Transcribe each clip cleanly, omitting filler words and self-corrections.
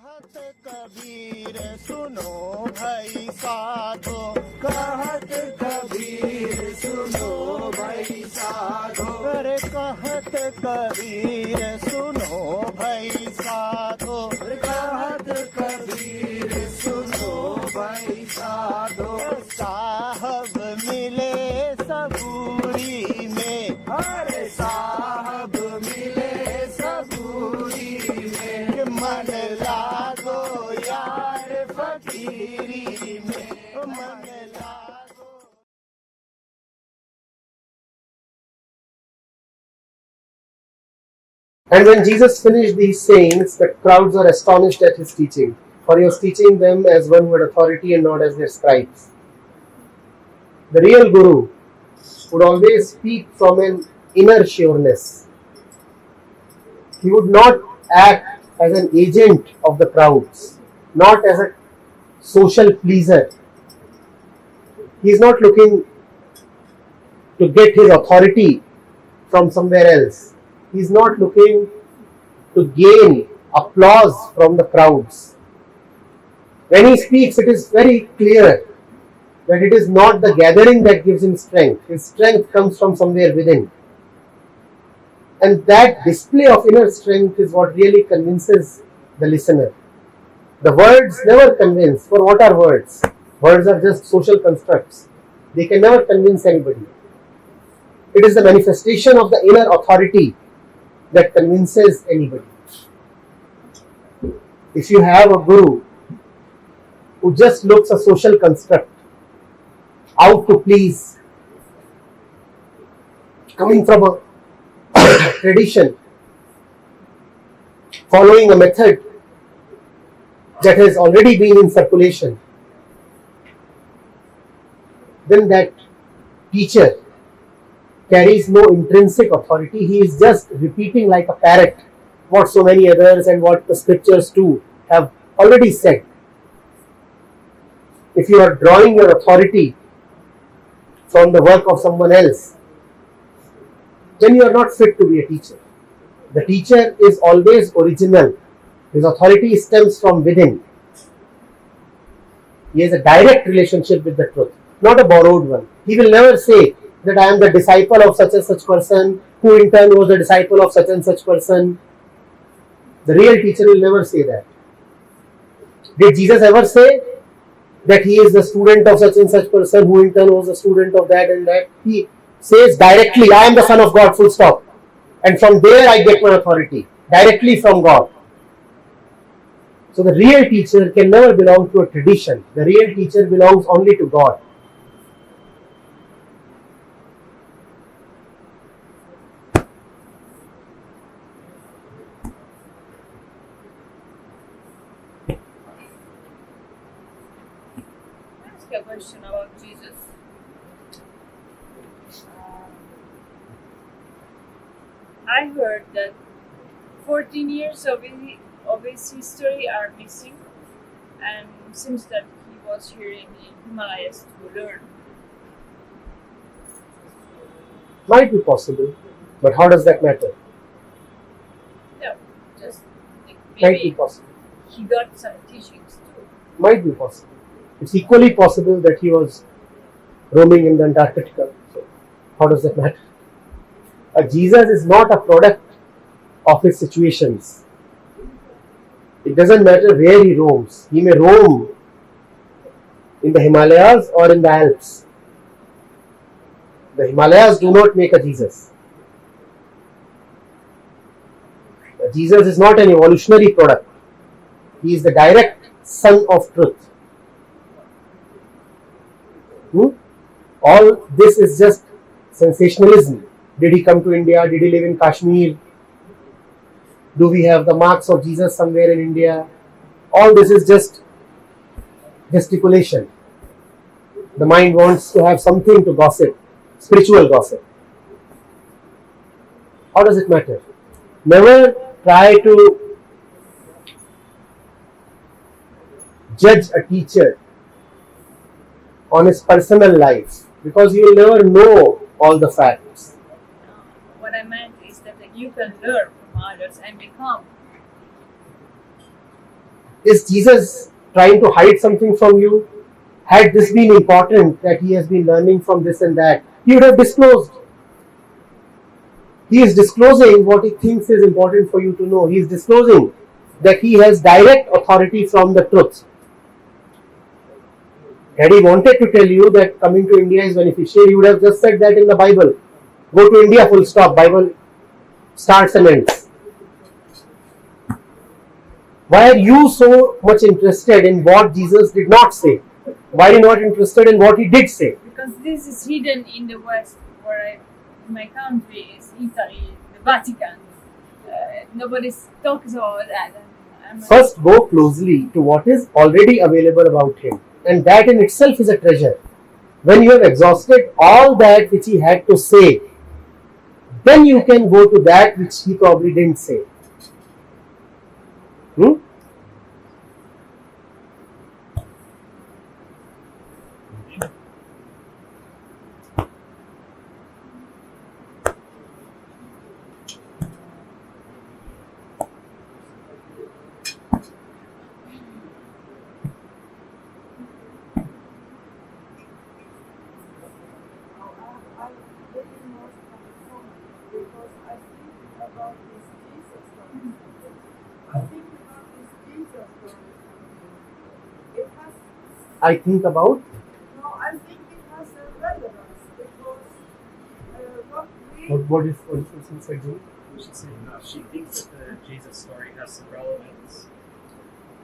कहत कबीर सुनो भाई साधो, कहत कबीर सुनो भाई साधो, अरे कहत कबीर सुनो भाई साधो, कहत कबीर सुनो भाई साधो। साहब मिले सबूरी में, अरे साहब मिले सबूरी में, मन लागो यार फकीरी में, मन लागो। And when Jesus finished these sayings, the crowds were astonished at his teaching, for he was teaching them as one who had authority and not as their scribes. The real Guru would always speak from an inner sureness. He would not act as an agent of the crowds, not as a social pleaser. He is not looking to get his authority from somewhere else. He is not looking to gain applause from the crowds. When he speaks, it is very clear that it is not the gathering that gives him strength. His strength comes from somewhere within. And that display of inner strength is what really convinces the listener. The words never convince. For what are words? Words are just social constructs. They can never convince anybody. It is the manifestation of the inner authority that convinces anybody. If you have a guru who just looks a social construct, out to please, coming from a tradition, following a method that has already been in circulation, then that teacher carries no intrinsic authority. He is just repeating like a parrot what so many others and what the scriptures too have already said. If you are drawing your authority from the work of someone else, then you are not fit to be a teacher. The teacher is always original. His authority stems from within. He has a direct relationship with the truth, not a borrowed one. He will never say that I am the disciple of such and such person, who in turn was the disciple of such and such person. The real teacher will never say that. Did Jesus ever say that he is the student of such and such person, who in turn was the student of that and that? He says directly, I am the Son of God, full stop. And from there I get my authority, directly from God. So the real teacher can never belong to a tradition. The real teacher belongs only to God. A question about Jesus. I heard that 14 years of his history are missing, and seems that he was here in the Himalayas to learn. Might be possible, but how does that matter? Yeah, just like Might be maybe possible. he got some teachings too. Might be possible. It's equally possible that he was roaming in the Antarctica. So, how does that matter? Jesus is not a product of his situations. It doesn't matter where he roams. He may roam in the Himalayas or in the Alps. The Himalayas do not make a Jesus. Jesus is not an evolutionary product. He is the direct son of truth. All this is just sensationalism. Did he come to India? Did he live in Kashmir? Do we have the marks of Jesus somewhere in India? All this is just gesticulation. The mind wants to have something to gossip, spiritual gossip. How does it matter? Never try to judge a teacher on his personal life, because you will never know all the facts. What I meant is that you can learn from others and become Is Jesus trying to hide something from you? Had this been important, that he has been learning from this and that, he would have disclosed. He is disclosing what he thinks is important for you to know. He is disclosing that he has direct authority from the truth. Had he wanted to tell you that coming to India is beneficial, he would have just said that in the Bible. Go to India, full stop. Bible starts and ends. Why are you so much interested in what Jesus did not say? Why are you not interested in what he did say? Because this is hidden in the West, where my country is Italy, the Vatican. Nobody talks about that. First, go closely to what is already available about him, and that in itself is a treasure. When you have exhausted all that which he had to say, then you can go to that which he probably didn't say. I think about? No, I think it has a relevance because what is inside you? She's saying she thinks that the Jesus story has some relevance.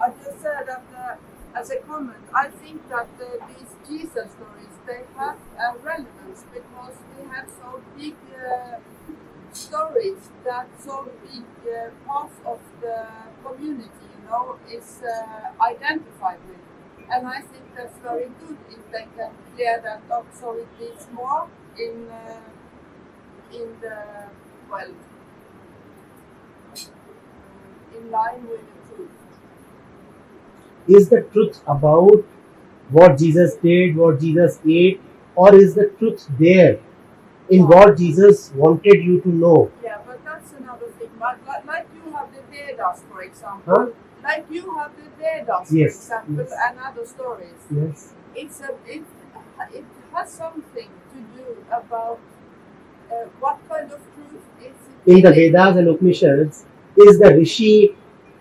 I just said that as a comment, I think that these Jesus stories, they have a relevance because we have so big stories that so big part of the community, is identified with. And I think that's very good if they can clear that up so it is more in line with the truth. Is the truth about what Jesus did, what Jesus ate, or is the truth there in what Jesus wanted you to know? Yeah, but that's another thing. Like you have the Vedas, for example. Huh? Like you have the Vedas, Yes, for example, yes. and other stories. Yes. It has something to do about what kind of truth is it. In the Vedas and Upanishads, is the Rishi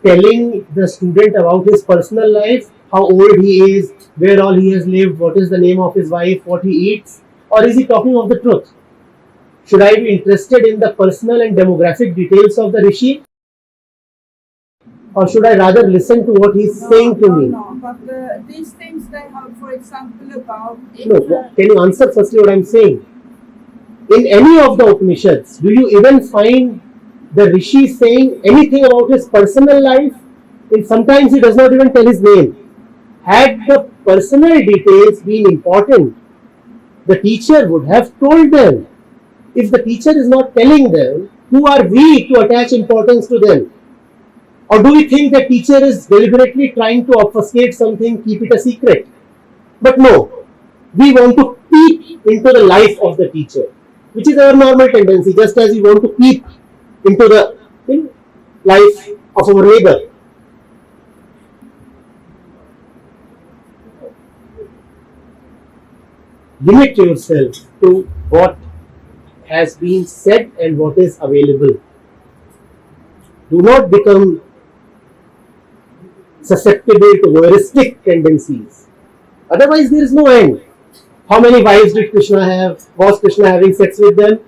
telling the student about his personal life, how old he is, where all he has lived, what is the name of his wife, what he eats, or is he talking of the truth? Should I be interested in the personal and demographic details of the Rishi? Or should I rather listen to what he's saying to me? No, but these things they have, for example, about... No, can you answer firstly what I'm saying? In any of the Upanishads, do you even find the Rishi saying anything about his personal life? Sometimes he does not even tell his name. Had the personal details been important, the teacher would have told them. If the teacher is not telling them, who are we to attach importance to them? Or do we think the teacher is deliberately trying to obfuscate something, keep it a secret? But no, we want to peep into the life of the teacher, which is our normal tendency, just as we want to peep into the life of our neighbor. Limit yourself to what has been said and what is available. Do not become susceptible to voyeuristic tendencies. Otherwise, there is no end. How many wives did Krishna have? Was Krishna having sex with them?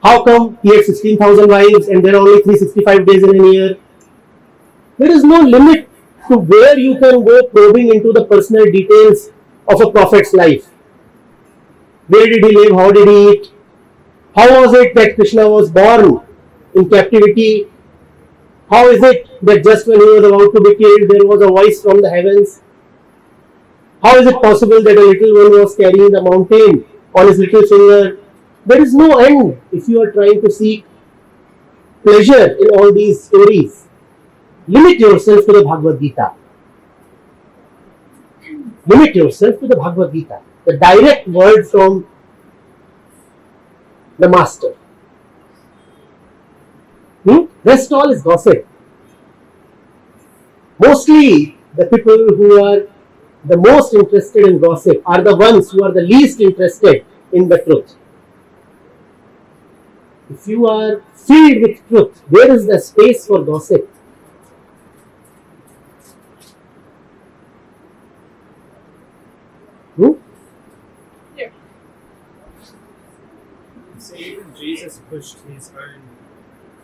How come he had 16,000 wives and there are only 365 days in a year? There is no limit to where you can go probing into the personal details of a prophet's life. Where did he live? How did he eat? How was it that Krishna was born in captivity? How is it that just when he was about to be killed, there was a voice from the heavens? How is it possible that a little one was carrying the mountain on his little finger? There is no end if you are trying to seek pleasure in all these stories. Limit yourself to the Bhagavad Gita. Limit yourself to the Bhagavad Gita, the direct word from the master. Rest all is gossip. Mostly the people who are the most interested in gossip are the ones who are the least interested in the truth. If you are filled with truth, where is the space for gossip? Here. So even Jesus pushed his own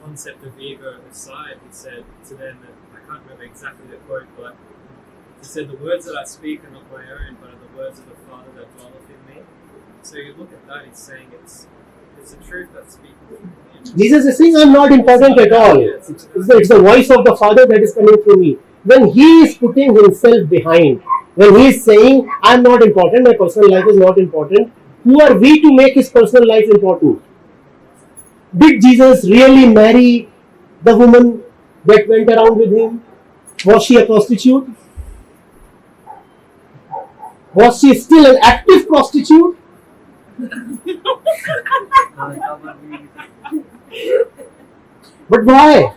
concept of ego aside. He said to them, that I can't remember exactly the quote, but he said, "The words that I speak are not my own, but are the words of the Father that dwelleth in me." So you look at that, he's saying it's the truth that's speaking through him. Jesus is saying, I'm not important at all. It's the voice of the Father that is coming through me. When he is putting himself behind, when he is saying, I'm not important, my personal life is not important, who are we to make his personal life important? Did Jesus really marry the woman that went around with him? Was she a prostitute? Was she still an active prostitute? But why?